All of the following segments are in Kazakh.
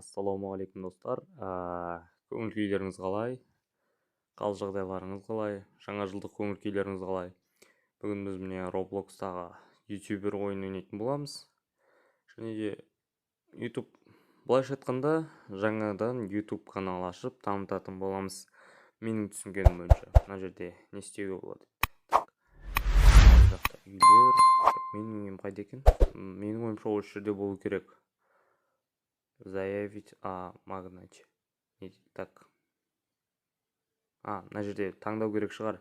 Ассалаумағалейкум достар. Көңіл күйлеріңіз қалай? Қал жағдайларыңыз қалай? Жаңа жылдық көңіл күйлеріңіз қалай? Бүгін біз міне Robloxтағы ютубер ойын ойнайтын боламыз. Және де YouTube былайша айтқанда жаңадан YouTube канал ашып танытатын боламыз. Менің түсінгенім бойынша мына жерде не істеуге болады? Мына жақта үйлер. Менің үйім қайда екен? Менің ойымша осы жерде болу керек. Заявить о магнате. Так. Мына жерде таңдау керек шығар.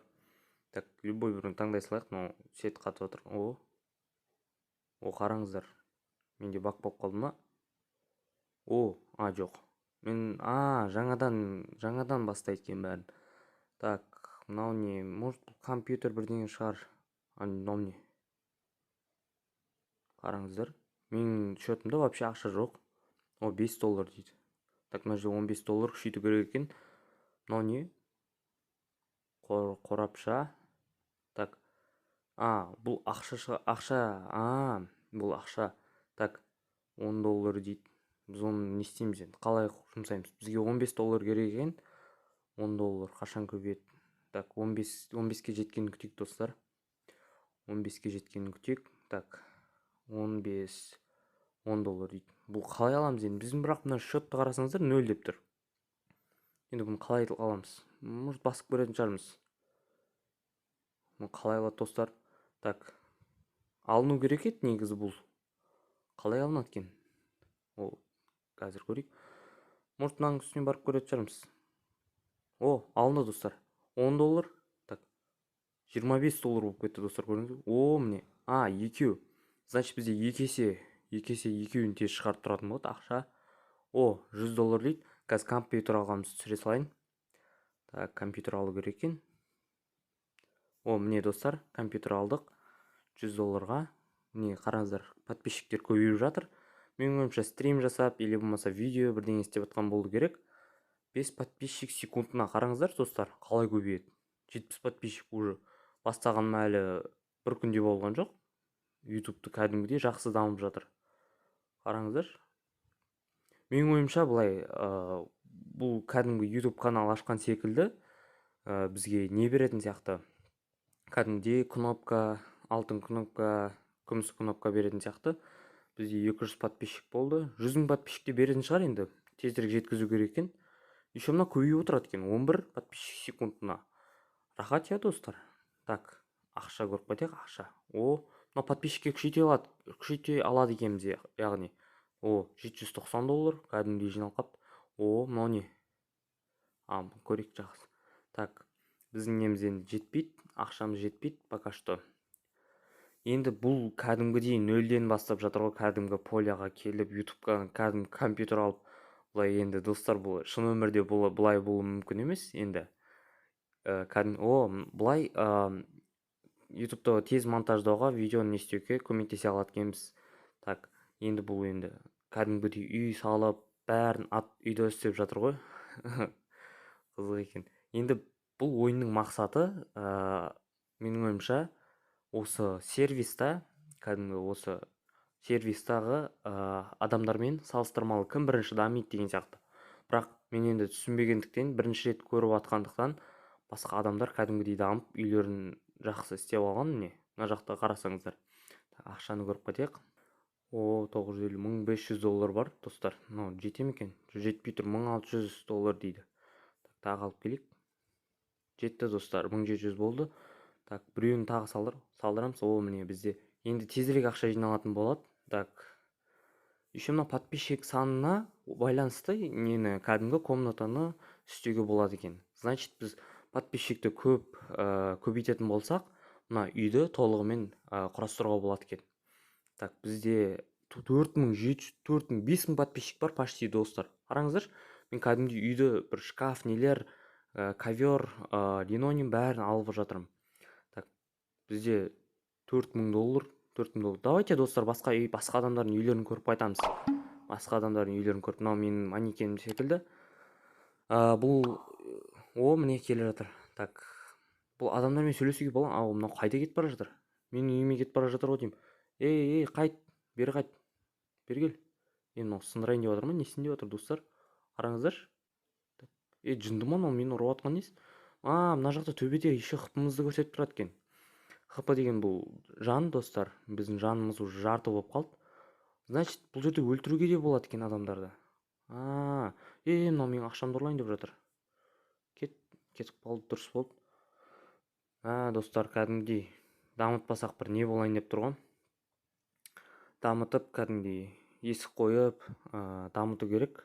Так, любой бірін таңдай салайық, но свет қатып отыр. Қараңыздар. Менде бак болып қалды ма? Жоқ. Мен жаңадан бастайды екен бәрін. Так, мынау не? Может, компьютер бірдеңе шығар. Мынау не? Қараңыздар. Менің счетымда вообще ақша жоқ. $5 дейді. Так, мына жерде $15 күшейту керек екен. Мынау не? Қорапша. Так. Бұл ақша. Бұл ақша. Так, $10 дейді. Біз оны не істейміз енді? Қалай жұмсаймыз? Бізге $15 керек екен. $10 қашан көбейеді? Так, 15-ке жеткенін күтейік, достар. 15-ке жеткенін күтейік. Так, 15 $10 дейді. Бұл қалай аламыз енді? Біздің бірақ мына счетты қарасаңыздар 0 деп тұр. Енді бұны қалай аламыз? Может, басып көретін шығармыз. Қалай алады, достар? Так, алыну керек еді негізі бұл. Қалай алынады екен? Қазір көрейік. Может, мынаның үстіне барып көретін шығармыз. Алынды, достар. $10. Так, $25 болып кетті, достар, көрдіңіз бе? Міне. Екеу. Значит, бізде екі екеуін тез шығарып тұратын болады ақша. $100 дейді. Қазір компьютер алғанымызды түсіре салайын. Так, компьютер алу керек екен. Міне, достар, компьютер алдық. $100-ға. Міне, қараңыздар, подписчиктер көбейіп жатыр. Менің ойымша стрим жасап, или болмаса видео бірдеңе істеп атқан болу керек. 5 подписчик секундына қараңыздар, достар, қалай көбейеді. 70 подписчик уже бастағаным әлі бір күнде болған жоқ. YouTube-ты кәдімгідей жақсы дамып жатыр. Қараңыздар. Менің ойымша былай, бұл кәдімгі YouTube канал ашқан секілді бізге не беретін сияқты? Кәдімгідей кнопка, алтын кнопка, күміс кнопка беретін сияқты. Бізде 200 подписчик болды. 100 подписчикте беретін шығар енді. Тезірек жеткізу керек екен. Еще мына көбейіп отырады екен. 11 подписчик секундына. Рахат я, достар. Так, ақша көріп қайтайық, ақша. Мына подписчикке күшейте алады екенбіз, яғни. $790 кәдімгідей жиналып қапты. Мынау не? Көрейік жақсы. Так, біздің неміз енді жетпейді, ақшамыз жетпейді пока что. Енді бұл кәдімгідей 0-ден бастап жатыр ғой, кәдімгі поляға келіп, YouTube-ға кәдімгі компьютер алып, бұлай енді, достар, бұл шын өмірде бұлай болуы мүмкін емес енді. Бұлай YouTube-та тез монтаждауға, видеоны не істеуге көмектесе алады екенбіз. Так, енді бұл енді кәдімгідей үй салып, бәрін үйде істеп жатыр ғой. Қызық екен. Енді бұл ойынның мақсаты, менің ойымша, осы сервиста, кәдімгі осы сервистағы адамдармен салыстырмалы кім бірінші дамиды деген сияқты. Бірақ мен енді түсінбегендіктен, бірінші рет көріп атқандықтан, басқа адамдар кәдімгідей дамып, үйлерін жақсы істеп алған. Міне, мына жақта қарасаңыздар. Ақшаны көріп қайтайық. $950, $1500 бар, достар. Жете ме екен? Жетпей тұр, $1600 дейді. Тағы алып келейік. Жетті, достар, 1700 болды. Так, біреуін тағы салдырамыз. Міне бізде енді тезірек ақша жиналатын болады. Так, еще мына подписчик санына байланысты нені кәдімгі комнатаны істеуге болады екен. Значит, біз подписчикті көбейтетін болсақ, мына үйді толығымен құрастыруға болады екен. Так, бізде 5000 подписчик бар почти, достар. Қараңыздар, мен кәдімгі үйді бір шкаф, нелер, ковер, линолеум бәрін алып жатырмын. Бізде $4000. Давайте, достар, басқа адамдардың үйлерін көріп қайтамыз. Басқа адамдардың үйлерін көріп, мынау менің манекенім секілді. Бұл міне келе жатыр. Так, бұл адамдармен сөйлесуге бола. Мынау қайда кетіп бара жатыр? Менің үйіме кетіп бара жатыр ғой деймін. Қайт, бері қайт. Бері кел. мынау сындырайын деп жатыр ма, несін деп жатыр достар? Қараңыздаршы. Жынды ма мынау, мені ұрып жатқан несі? Мына жақта төбеде еще хпымызды көрсетіп тұрады екен. хп деген бұл жан достар. Біздің жанымыз уже жарты болып қалды. Значит, бұл жерде өлтіруге де болады екен адамдарды. Мынау менің ақшамды ұрлайын деп жатыр. Кетіп қалды, дұрыс болды. Достар, кәдімгідей дамытпасақ бір не болайын деп тұрған. Дамытып, кәдімгідей есік қойып, дамыту керек.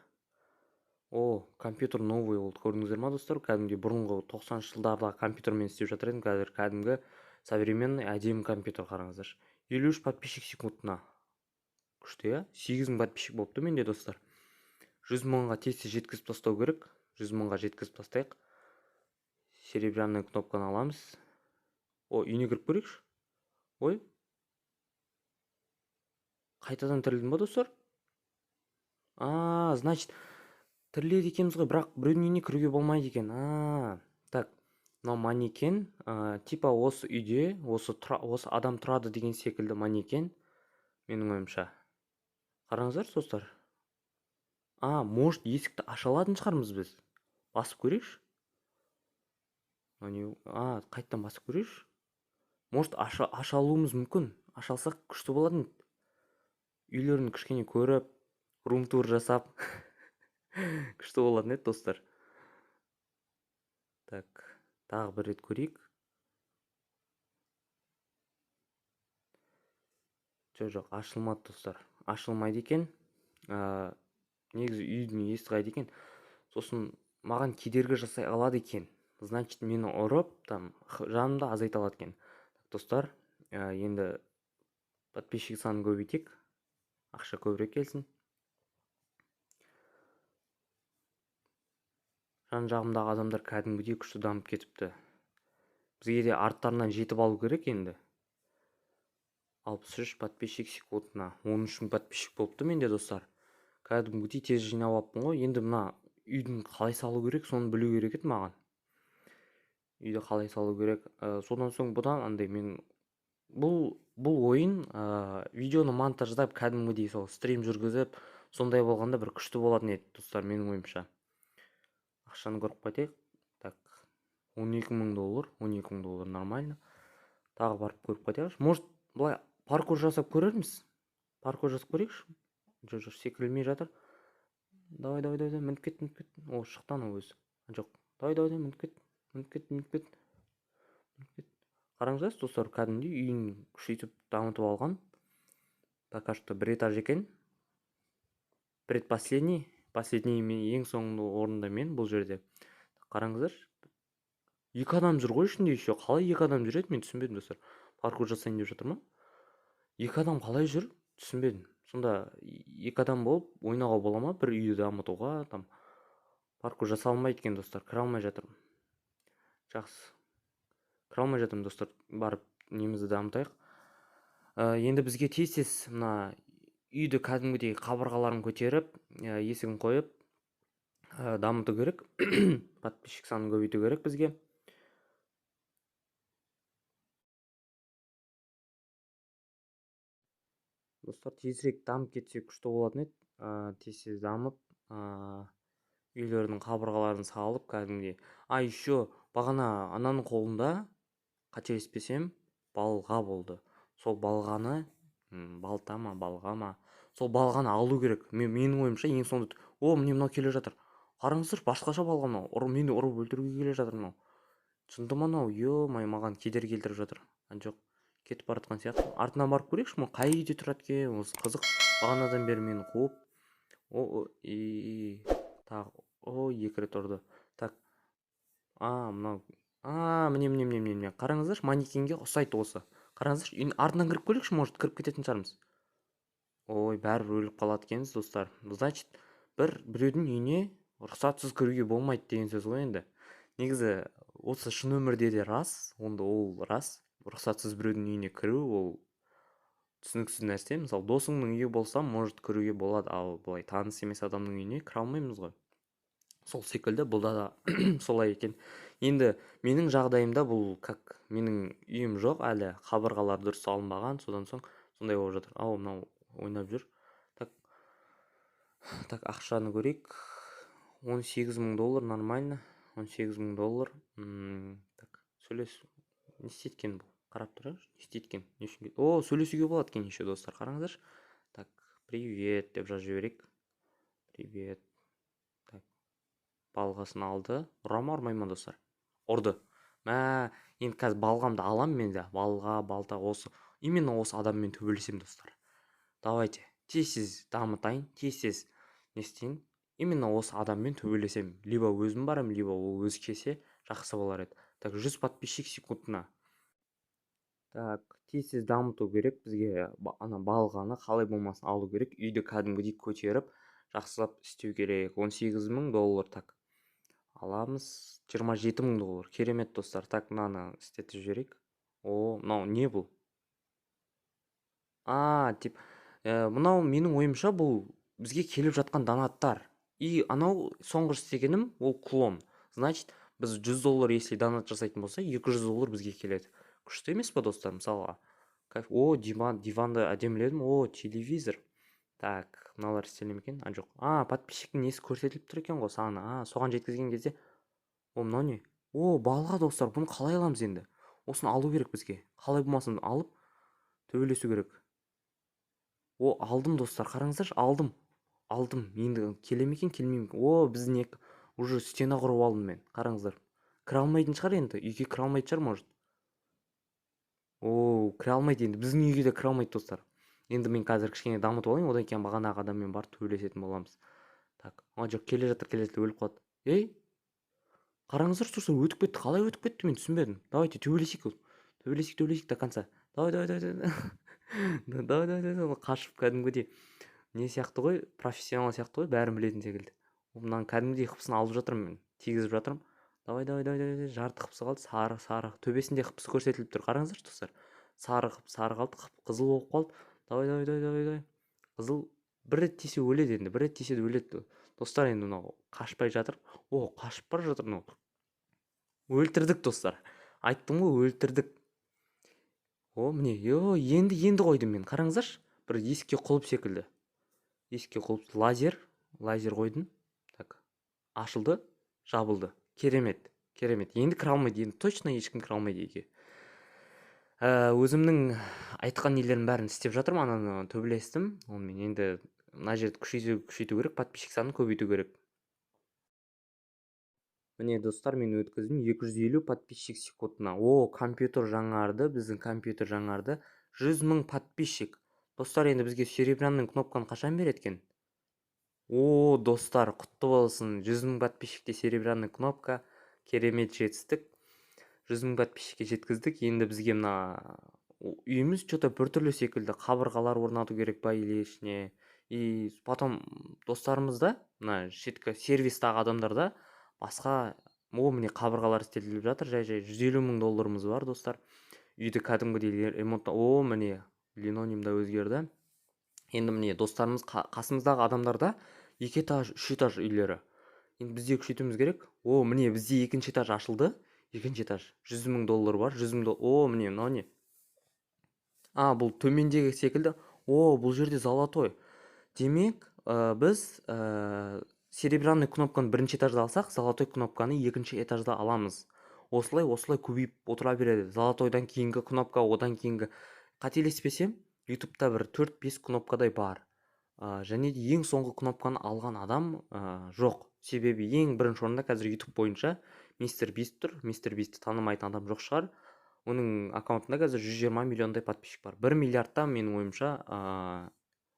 Компьютер новый болды, көрдіңіздер ма достар? Кәдімгідей бұрынғы 90-шы жылдардағы компьютермен істеп жатыр едім. Қазір кәдімгі современный әдемі компьютер, қараңыздар. 53 подписчик секундына. Күшті, 8 мың подписчик болыпты менде достар. 100 мыңға тез жеткізіп тастау керек. 100 мыңға жеткізіп тастайық. Серебряный кнопканы аламыз. Үйіне кіріп көрейікші. Қайтадан тірілдім ба достар? Значит, тіріледі екенбіз ғой, бірақ біреудің үйіне кіруге болмайды екен. Так, мынау манекен, типа осы үйде осы адам тұрады деген секілді манекен, менің ойымша. Қараңыздар достар. Может, есікті аша алатын шығармыз біз. Басып көрейікші. Қайттан басып көрейікші. Может, аша алуымыз мүмкін. Аша алсақ күшті болатын. Үйлерін кішкене көріп, рум-тур жасап күшті болатын еді достар. Так, тағы бір рет көрейік. Жоқ, ашылмады достар. Ашылмайды екен. Негізі үйдің есі қайда екен. Сосын маған кедергі жасай алады екен. Значит, мені ұрып, жанымды азайта алады екен. Достар, енді подписчик санын көбейтейік. Ақша көбірек келсін. Жан жағымдағы адамдар кәдімгідей күшті дамып кетіпті. Бізге де арттарынан жетіп алу керек енді. 63 подписчик секундына. 13 мың подписчик болыпты менде достар. Кәдімгідей тез жинап алыппын ғой. Енді мына үйдің қалай салу керек, соны білу керек еді маған. Үйді қалай салу керек. Содан соң бұдан мен бұл ойын видеоны монтаждап кәдімгідей сол стрим жүргізіп, сондай болғанда бір күшті болатын еді достар, менің ойымша. Ақшаны көріп қайтайық. Так, 12 мың доллар, 12 мың доллар нормально. Тағы барып көріп қайтайықшы. Может, бұлай паркур жасап көрерміз? Паркур жасап көрейікші? Жоқ, секірілмей жатыр. Давай, мініп кет. Шықты анау өзі. Жоқ, давай, мініп кет. Қараңыздар достар, кәдімгідей үйін күшейтіп дамытып алған. Пока что бір этаж екен. Предпоследний ең соңғы орында мен бұл жерде. Қараңыздар. 2 адам жүр ғой ішінде еще. Қалай 2 адам жүреді, мен түсінбедім достар. Паркур жасайын деп жатыр ма? 2 адам қалай жүр? Түсінбедім. Сонда 2 адам болып ойнауға бола ма? Бір үйді дамытуға, паркур жасалмайды екен достар. Кіре алмай жатырмын. Жақсы. Кіре алмай жатырмын достар. Барып немізді дамытайық. Енді бізге тез мына үйді кәдімгідей қабырғаларын көтеріп, есігін қойып дамыту керек. Подписчик санын көбейту керек бізге. Достар, тезірек дамып кетсе күшті болатын еді. Тез дамып, үйлердің қабырғаларын салып кәдімгідей. Еще бағана ананың қолында, қателеспесем, балға болды. Сол балғаны, балта ма, балға ма, сол балғаны алу керек. Менің ойымша ең соңында, міне мынау келе жатыр. Қараңыздар, басқаша балға мынау. Мені ұрып өлтіруге келе жатыр мынау. Шынды ма мынау? Маған кедергі келтіріп жатыр. Жоқ, кетіп бара жатқан сияқты. Артынан барып көрейікші, қай үйде тұрады екен? Осы қызық. Бағанадан бері мені қуып. Тағы, 2 рет ұрды. Так. Мынау. Міне. Қараңыздар, манекенге ұсайды осы. Қараңыздар, артынан кіріп көрейікші, может, кіріп кететін шығармыз. Бәрібір өліп қалады екенбіз достар. Значит, біреудің үйіне рұқсатсыз кіруге болмайды деген сөз ғой енді. Негізі, осы шын өмірде де рас, онда ол рас. Рұқсатсыз біреудің үйіне кіру, ол түсініксіз нәрсе. Мысалы, досыңның үйі болса, может кіруге болады, ал бұлай таныс емес адамның үйіне кіре алмаймыз ғой. Сол секілді бұлда да солай екен. Енді менің жағдайымда бұл как менің үйім жоқ, әлі қабырғалар дұрыс салынбаған, содан соң сондай болып жатыр. Мынау ойнап жүр. Так, Так, ақшаны көрейік. 18.000 доллар, нормально. 18.000 доллар. Так, сөйлес. Не істейді екен бұл? Қарап тұрайықшы. Не істейді екен? Не үшін? О, сөйлесуге болады екен еще, достар. Қараңыздаршы. Так, привет деп жазып жіберейік. Привет. Так, балғасын алды. Ұра ма, ұрмай ма, достар? Ұрды. Енді қазір балғамды алам мен де. Балға, балта, осы. Именно осы адаммен төбелесем, достар. Давайте. Тез дамытайын. Тез не істейін? Именно осы адаммен төбелесем. Либо өзім барам, либо ол өзі келсе жақсы болар еді. Так, 100 подписчик секундына. Так, тез дамыту керек бізге. Ана балғаны қалай болмасын алу керек. Үйді кәдімгідей көтеріп жақсылап істеу керек. 18.000 доллар. Так, аламыз. 27.000 доллар. Керемет, достар. Так, мынаны істетіп жіберейік. О, мынау не бұл? Мынау менің ойымша бұл бізге келіп жатқан донаттар. И анау соңғы істегенім ол клон. Значит, біз 100 доллар если донат жасайтын болса, 200 доллар бізге келеді. Күшті емес па, достар? Мысалға. О, диванды әдеміледім. О, телевизор. Так, мыналар істеле ме екен? Жоқ. Подписчиктің несі көрсетіліп тұр екен ғой, саны. Соған жеткізген кезде. О, мынау не? О, балға, достар. Бұны қалай аламыз енді? Осыны алу керек бізге. Қалай болмасын алып төбелесу керек. О, алдым, достар. Қараңыздаршы, алдым. Енді келе ме екен, келмей ме екен? О, біздің уже стена құрып алдым мен. Қараңыздар. Кіре алмайтын шығар енді. Үйге кіре алмайтын шығар, может. О, кіре алмайды енді. Біздің үйге де кіре алмайды, достар. Енді мен қазір кішкене дамытып алайын, одан кейін бағанағы адаммен барып төбелесетін боламыз. Так, жоқ, келе жатыр, өліп қалады. Ей, қараңыздар, тұрса өтіп кетті. Қалай өтіп кетті, мен түсінбедім. Давайте төбелесейік. Төбелесейік до конца. Давай. Давай. Қашып кәдімгідей не сияқты ғой, профессионал сияқты ғой, бәрін білетін секілді. Мынаны кәдімгідей қыпысын алып жатырмын мен, тигізіп жатырмын. Давай. Жарты қыпсы қалды, сары. Төбесінде қыпсы көрсетіліп тұр. Қараңыздаршы, достар. Сары қалды, қызыл болып қалды. Давай. Қызыл бір рет тисе өледі енді, бір рет тисе өледі. Достар, енді мынау қашпай жатыр. О, қашып бара жатыр мынау. Өлтірдік, достар. Айттым ғой, өлтірдік. О, міне, енді қойдым мен. Қараңыздаршы, бір есікке құлып секілді. Есікке құлып, лазер қойдым. Так, ашылды, жабылды. Керемет. Енді кіре алмайды, енді точно ешкім кіре алмайды үйге. Өзімнің айтқан нелерін бәрін істеп жатырмын, ананы төбелестім. Онымен енді мына жерді күшейту керек, подписчик санын көбейту керек. Міне, достар, мен өткіздім 250 подписчик секундына. О, компьютер жаңарды, біздің компьютер жаңарды. 100 000 подписчик. Достар, енді бізге серебряный кнопканы қашан береді екен? О, достар, құтты болсын. 100 000 подписчикте серебряный кнопка. Керемет жетістік. 100 000 подписчикке жеткіздік. Енді бізге мына үйіміз что-то біртүрлі секілді. Қабырғалар орнату керек па или ішіне. И потом достарымызда, мына шеткі сервистағы адамдарда басқа, міне қабырғалар істеліп жатыр, жай 150 000 долларымыз бар, достар. Үйді кәдімгідей ремонт. О, міне линолеум да өзгерді. Енді міне достарымыз қасымыздағы адамдарда 2 этаж, 3 этаж үйлері. Енді бізде күшейтуіміз керек. О, міне бізде 2-ші этаж ашылды. 2-ші этаж 100 000 доллар бар. 100 000 доллар. О, міне мынау не? Бұл төмендегі секілді. О, бұл жерде золотой. Демек, біз серебряный кнопканы 1-ші этажда алсақ, золотой кнопканы 2-ші этажда аламыз. Осылай көбейіп отыра береді. Золотойдан кейінгі кнопка, одан кейінгі. Қателеспесем, ютубта бір 4-5 кнопкадай бар. Және ең соңғы кнопканы алған адам жоқ. Себебі ең бірінші орында қазір ютуб бойынша мистер Бист тұр. Мистер Бистті танымайтын адам жоқ шығар. Оның аккаунтында қазір 120 миллиондай подписчик бар. 1 миллиардта менің ойымша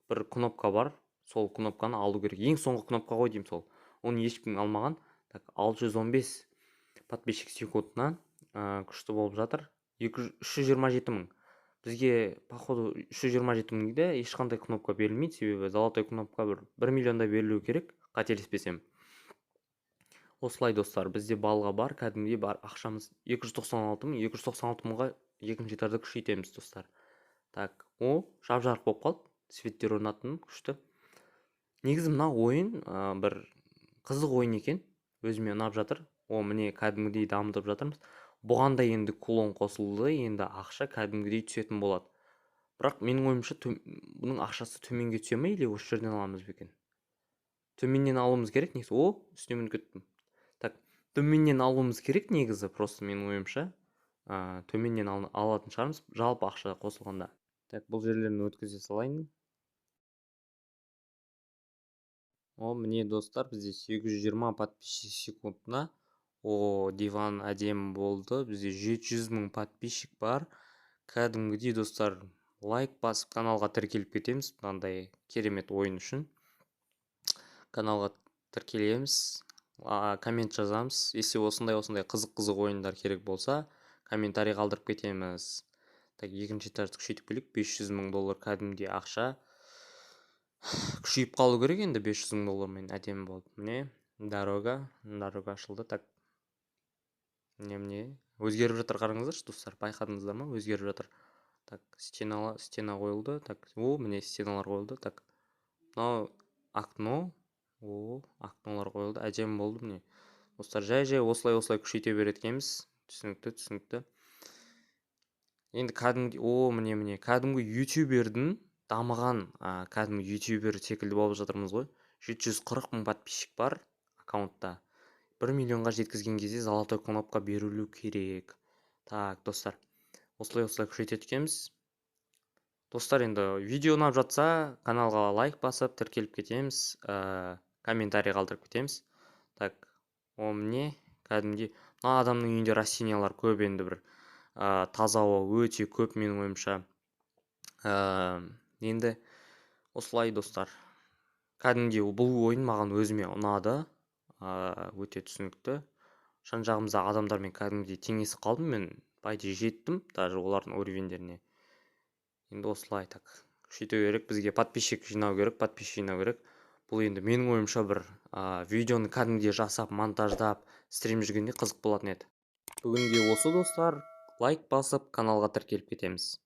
бір кнопка бар. Сол кнопканы алу керек. Ең соңғы кнопка ғой деймін сол. Оны ешкім алмаған. Так, 615 подписчик секундына күшті болып жатыр. 327 000. Бізге, походу, 327 000-де ешқандай кнопка берілмейді. Себебі золотой кнопка 1 миллионда берілу керек, қателеспесем. Осылай, достар, бізде балға бар, кәдімгідей бар. Ақшамыз 296 000. 296 000-ға 2-ші этажды күшейтеміз, достар. Так, жап-жарық болып қалды. Светтер орнаттым, күшті. Негізі мына ойын бір қызық ойын екен. Өзіме ұнап жатыр. Міне кәдімгідей дамытып жатырмыз. Бұған да енді клон қосылды, енді ақша кәдімгідей түсетін болады. Бірақ менің ойымша бұның ақшасы төменге түсе ме, или осы жерден аламыз ба екен? төменнен алуымыз керек негізі. Үстіне мініп кеттім. Так, төменнен алуымыз керек негізі, просто менің ойымша. Төменнен алатын шығармыз, жалпы ақша қосылғанда. Так, бұл жерлерін өткізе салайын. Міне достар, бізде 820 подписчик секундына. Диван әдемі болды. Бізде 700 000 подписчик бар. Кәдімгідей достар, лайк басып каналға тіркеліп кетеміз. Мынандай керемет ойын үшін. Каналға тіркелеміз, коммент жазамыз. Если осындай қызық ойындар керек болса, комментарий қалдырып кетеміз. Так, екінші этажды күшейтіп келік. 500 000 доллар кәдімгідей ақша. Күшейіп қалу керек енді 500 000 доллармен. Әдемі болды. Міне, дорога ашылды. Так, міне өзгеріп жатыр, қараңыздаршы достар, байқадыңыздар ма? Өзгеріп жатыр. Так, стена қойылды. Так, міне стеналар қойылды. Так, мынау окно. Окнолар қойылды. Әдемі болды. Міне достар, жай осылай күшейте береді екенбіз. Түсінікті. Енді міне кәдімгі ютубердің дамыған, кәдімгі ютубер секілді болып жатырмыз ғой. 740 000 подписчик бар аккаунтта. 1 миллионға жеткізген кезде золотой кнопка берілу керек. Так, достар, осылай күшейтеді екенбіз. Достар, енді видео ұнап жатса, каналға лайк басып, тіркеліп кетеміз, комментарий қалдырып кетеміз. Так, міне кәдімгідей, мына адамның үйінде растениялар көп, енді бір таза ауа өте көп менің ойымша. Енді осылай достар, кәдімгідей бұл ойын маған өзіме ұнады, өте түсінікті. Жан жағымызда адамдармен кәдімгідей теңесіп қалдым, мен байды жеттім, даже олардың уровендеріне. Енді осылай күшейту керек, бізге подписчик жинау керек. Бұл енді менің ойымша бір видеоны кәдімгідей жасап, монтаждап, стрим жүргенде қызық болатын еді. Бүгінге осы достар, лайк басып, каналға тіркеліп кетеміз.